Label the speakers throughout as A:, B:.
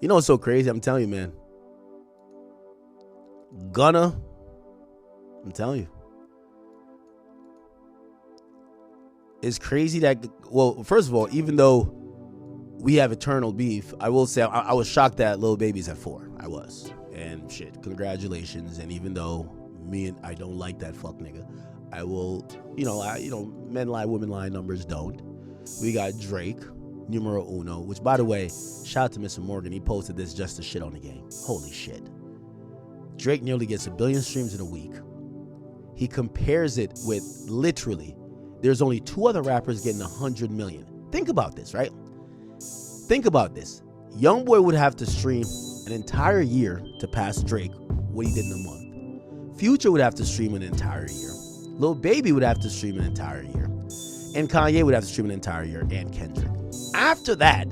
A: You know what's so crazy? I'm telling you, man. Gunna, I'm telling you. It's crazy that, well, first of all, even though we have eternal beef, I will say I was shocked that Lil Baby's at 4. I was. And shit, congratulations. And even though I don't like that fuck nigga, I will, men lie, women lie, numbers don't. We got Drake, numero uno, which, by the way, shout out to Mr. Morgan. He posted this just to shit on the game. Holy shit. Drake nearly gets 1 billion streams in a week. He compares it with, literally, there's only 2 other rappers getting 100 million. Think about this, right? Think about this. Youngboy would have to stream an entire year to pass Drake what he did in a month. Future would have to stream an entire year. Lil Baby would have to stream an entire year. And Kanye would have to stream an entire year, and Kendrick. After that,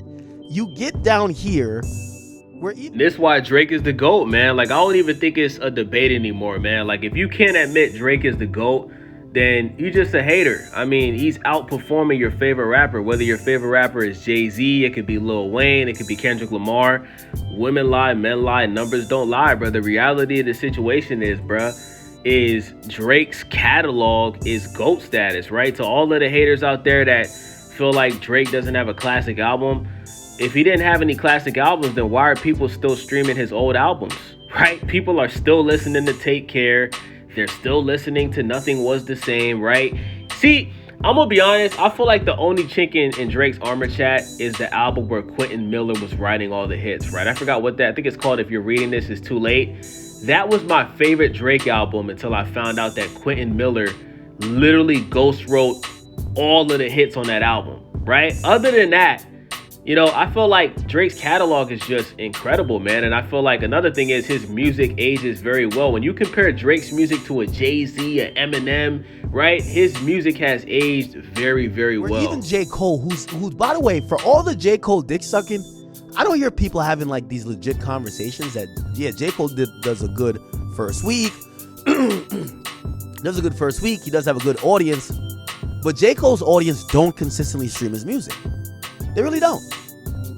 A: you get down here where
B: this is why Drake is the GOAT, man. Like, I don't even think it's a debate anymore, man. Like, if you can't admit Drake is the GOAT, then you just a hater. I mean, he's outperforming your favorite rapper. Whether your favorite rapper is Jay-Z, it could be Lil Wayne, it could be Kendrick Lamar. Women lie, men lie, numbers don't lie, bro. The reality of the situation is, bro, is Drake's catalog is GOAT status, right? To all of the haters out there that feel like Drake doesn't have a classic album, if he didn't have any classic albums, then why are people still streaming his old albums, right? People are still listening to Take Care. They're still listening to Nothing Was the Same, right? See, I'm gonna be honest. I feel like the only chink in Drake's armor chat is the album where Quentin Miller was writing all the hits, right? I forgot what that, I think it's called If You're Reading This, It's Too Late. That was my favorite Drake album until I found out that Quentin Miller literally ghost wrote all of the hits on that album, right? Other than that, I feel like Drake's catalog is just incredible, man. And I feel like another thing is his music ages very well. When you compare Drake's music to a Jay-Z, a Eminem, right? His music has aged very, very well.
A: Even J. Cole, who's by the way, for all the J. Cole dick sucking, I don't hear people having like these legit conversations that, yeah, J. Cole does a good first week. Does a good first week. He does have a good audience. But J. Cole's audience don't consistently stream his music. They really don't.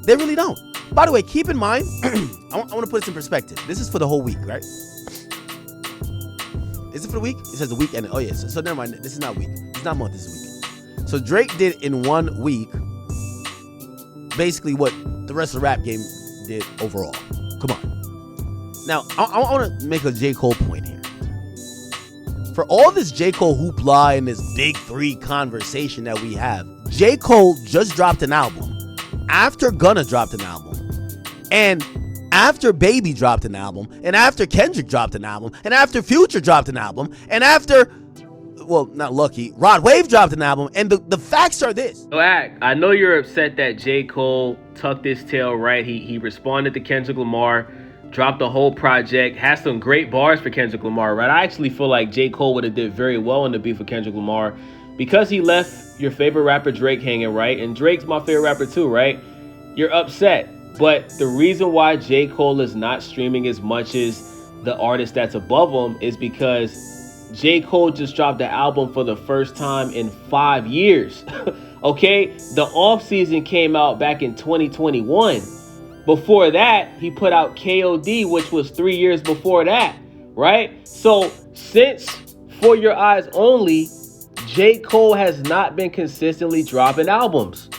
A: They really don't. By the way, keep in mind, I want to put this in perspective. This is for the whole week, right? Is it for the week? It says the weekend. Oh, yes. So never mind. This is not week. It's not month. This is weekend. So Drake did in 1 week basically what the rest of the rap game did overall. Come on. Now, I want to make a J. Cole point here. For all this J. Cole hoopla and this big 3 conversation that we have, J. Cole just dropped an album after Gunna dropped an album, and after Baby dropped an album, and after Kendrick dropped an album, and after Future dropped an album, and after, well, not Lucky, Rod Wave dropped an album, and the facts are this.
B: So, I know you're upset that J. Cole tucked his tail, right? He responded to Kendrick Lamar, dropped the whole project, has some great bars for Kendrick Lamar, right? I actually feel like J. Cole would have did very well in the beef with Kendrick Lamar because he left your favorite rapper Drake hanging, right? And Drake's my favorite rapper too, right? You're upset. But the reason why J. Cole is not streaming as much as the artist that's above him is because J. Cole just dropped the album for the first time in 5 years. Okay? The off season came out back in 2021. Before that, he put out KOD, which was 3 years before that, right? So since For Your Eyes Only, J. Cole has not been consistently dropping albums.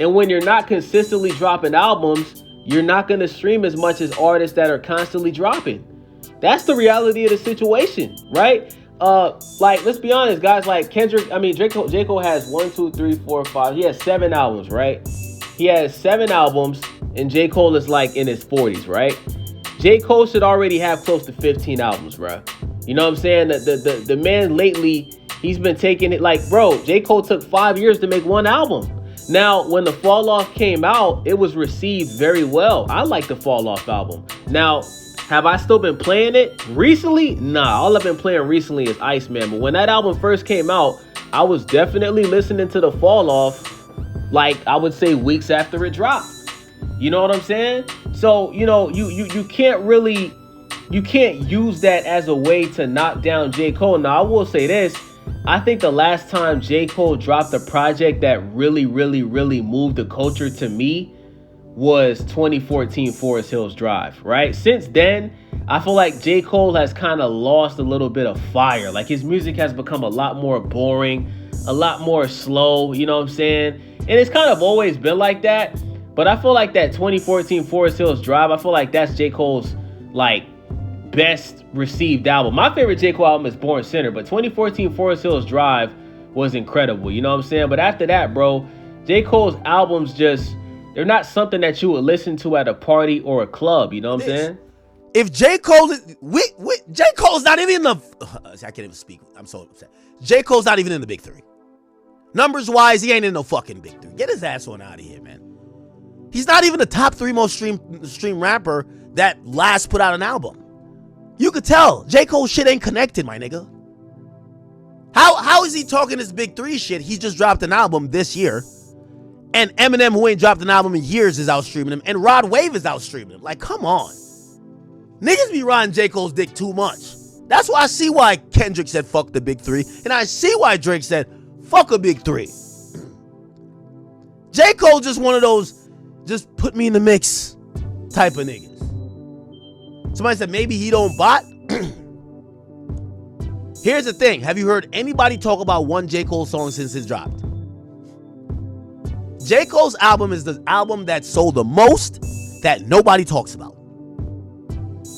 B: And when you're not consistently dropping albums, you're not going to stream as much as artists that are constantly dropping. That's the reality of the situation, right? Like, let's be honest, guys, like J. Cole has 1, 2, 3, 4, 5. He has 7 albums, right? He has 7 albums, and J. Cole is like in his 40s, right? J. Cole should already have close to 15 albums, bro. You know what I'm saying? The man lately, he's been taking it like, bro, J. Cole took 5 years to make 1 album. Now, when the Fall Off came out, it was received very well. I like the Fall Off album. Now, have I still been playing it recently? Nah, all I've been playing recently is Iceman. But when that album first came out, I was definitely listening to the Fall Off, like I would say weeks after it dropped. You know what I'm saying? So, you can't really, you can't use that as a way to knock down J. Cole. Now, I will say this. I think the last time J. Cole dropped a project that really, really, really moved the culture to me was 2014 Forest Hills Drive, right? Since then, I feel like J. Cole has kind of lost a little bit of fire. Like his music has become a lot more boring, a lot more slow, you know what I'm saying? And it's kind of always been like that. But I feel like that 2014 Forest Hills Drive, I feel like that's J. Cole's like best received album. My favorite J. Cole album is Born Sinner, but 2014 Forest Hills Drive was incredible, you know what I'm saying? But after that, bro, J. Cole's albums just, they're not something that you would listen to at a party or a club, you know what I'm saying?
A: If J. Cole, J. Cole's not even in the, I can't even speak, I'm so upset. J. Cole's not even in the big three. Numbers wise, he ain't in no fucking big three. Get his ass on out of here, man. He's not even the top 3 most stream rapper that last put out an album. You could tell J. Cole shit ain't connected, my nigga. How is he talking this big 3 shit? He just dropped an album this year. And Eminem, who ain't dropped an album in years, is outstreaming him. And Rod Wave is outstreaming him. Like, come on. Niggas be riding J. Cole's dick too much. That's why I see why Kendrick said fuck the big 3. And I see why Drake said fuck a big 3. J. Cole just one of those just put me in the mix type of niggas. Somebody said maybe he don't bot. Here's the thing. Have you heard anybody talk about one J. Cole song since it's dropped? J. Cole's album is the album that sold the most that nobody talks about.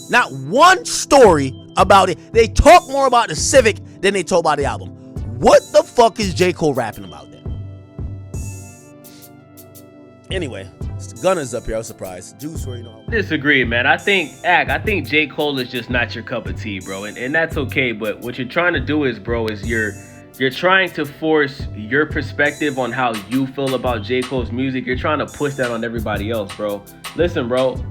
A: Not one story about it. They talk more about the Civic than they talk about the album. What the fuck is J. Cole rapping about then? Anyway, Gunna's up here. I was surprised. Juice, where you know.
B: Disagree, man. I think J. Cole is just not your cup of tea, bro. And that's okay. But what you're trying to do is, bro, is you're trying to force your perspective on how you feel about J. Cole's music. You're trying to push that on everybody else, bro. Listen, bro.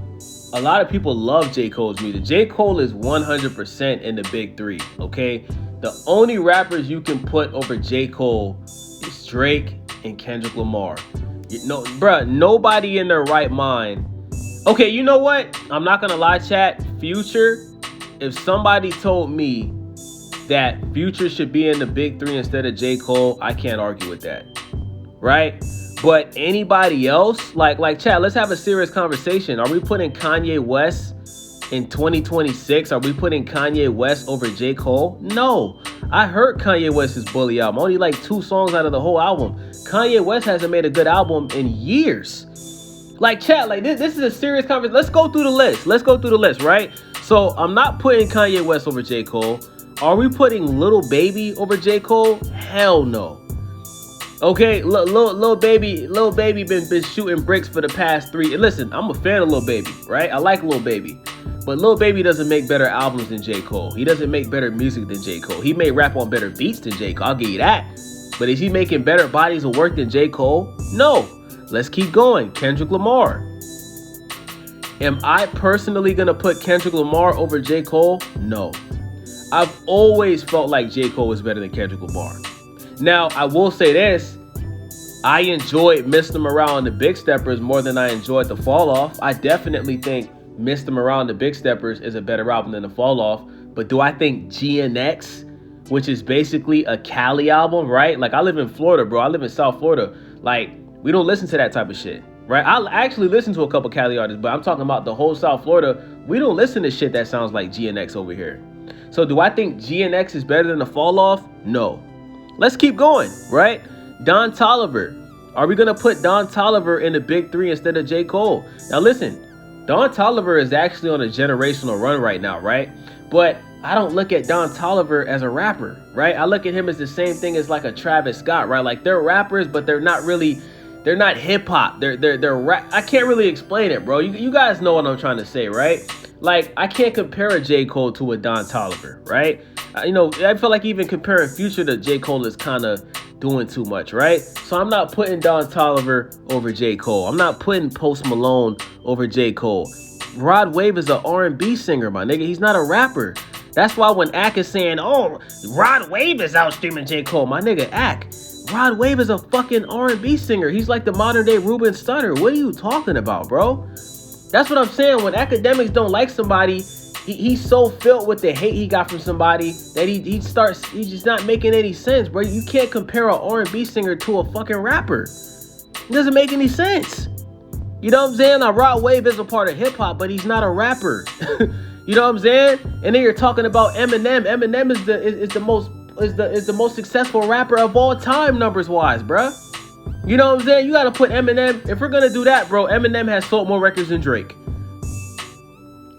B: A lot of people love J. Cole's music. J. Cole is 100% in the big 3, okay? The only rappers you can put over J. Cole is Drake and Kendrick Lamar. Bruh, nobody in their right mind. Okay, you know what? I'm not gonna lie, chat. Future, if somebody told me that Future should be in the big 3 instead of J. Cole, I can't argue with that, right? But anybody else, like chat, let's have a serious conversation. Are we putting Kanye West in 2026? Are we putting Kanye West over J. Cole? No. I heard Kanye West's Bully album. Only like 2 songs out of the whole album. Kanye West hasn't made a good album in years. Like chat, like this is a serious conversation. Let's go through the list, right? So I'm not putting Kanye West over J. Cole. Are we putting Lil Baby over J. Cole? Hell no. Okay, Lil Baby been shooting bricks for the past 3. And listen, I'm a fan of Lil Baby, right? I like Lil Baby. But Lil Baby doesn't make better albums than J. Cole. He doesn't make better music than J. Cole. He may rap on better beats than J. Cole, I'll give you that. But is he making better bodies of work than J. Cole? No. Let's keep going. Kendrick Lamar. Am I personally gonna put Kendrick Lamar over J. Cole? No. I've always felt like J. Cole was better than Kendrick Lamar. Now, I will say this. I enjoyed Mr. Morale and the Big Steppers more than I enjoyed The Fall Off. I definitely think Mr. Morale and the Big Steppers is a better album than The Fall Off. But do I think GNX, which is basically a Cali album, right? Like, I live in Florida, bro. I live in South Florida. Like, we don't listen to that type of shit, right? I actually listen to a couple Cali artists, but I'm talking about the whole South Florida. We don't listen to shit that sounds like GNX over here. So do I think GNX is better than The Fall Off? No. Let's keep going, right? Don Toliver. Are we going to put Don Toliver in the big 3 instead of J. Cole? Now listen, Don Toliver is actually on a generational run right now, right? But I don't look at Don Toliver as a rapper, right? I look at him as the same thing as like a Travis Scott, right? Like they're rappers, but they're not hip hop. They're rap. I can't really explain it, bro. You guys know what I'm trying to say, right? Like I can't compare a J. Cole to a Don Toliver, right? I feel like even comparing Future to J. Cole is kind of doing too much, right? So I'm not putting Don Toliver over J. Cole. I'm not putting Post Malone over J. Cole. Rod Wave is an R&B singer, my nigga. He's not a rapper. That's why when Ak is saying, oh, Rod Wave is outstreaming J. Cole, my nigga, Ak. Rod Wave is a fucking R&B singer. He's like the modern day Ruben Studdard. What are you talking about, bro? That's what I'm saying. When Akademiks don't like somebody, he's so filled with the hate he got from somebody that he's just not making any sense, bro. You can't compare an R&B singer to a fucking rapper. It doesn't make any sense. You know what I'm saying? Now, Rod Wave is a part of hip hop, but he's not a rapper. You know what I'm saying? And then you're talking about Eminem. Eminem is the most successful rapper of all time, numbers wise, bruh. You know what I'm saying? You gotta put Eminem. If we're gonna do that, bro, Eminem has sold more records than Drake.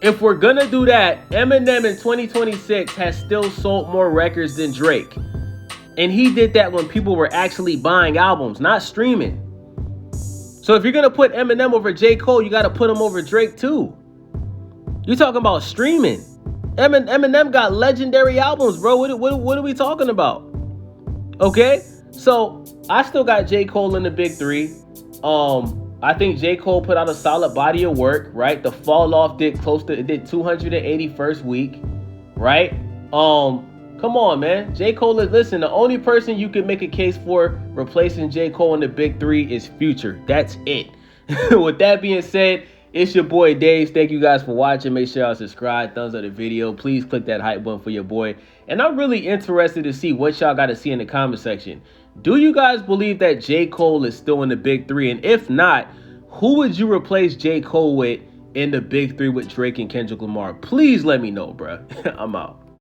B: If we're gonna do that, Eminem in 2026 has still sold more records than Drake. And he did that when people were actually buying albums, not streaming. So if you're gonna put Eminem over J. Cole, you gotta put him over Drake too. You're talking about streaming. Eminem got legendary albums, bro. What are we talking about? Okay? So I still got J. Cole in the big three. I think J. Cole put out a solid body of work, right? The Fall Off did 281st week, right? Come on, man. J. Cole is, listen, the only person you can make a case for replacing J. Cole in the big three is Future. That's it. With that being said, it's your boy Dave. Thank you guys for watching. Make sure y'all subscribe, thumbs up the video. Please click that hype button for your boy. And I'm really interested to see what y'all got to see in the comment section. Do you guys believe that J. Cole is still in the big three? And if not, who would you replace J. Cole with in the big three with Drake and Kendrick Lamar? Please let me know, bro. I'm out.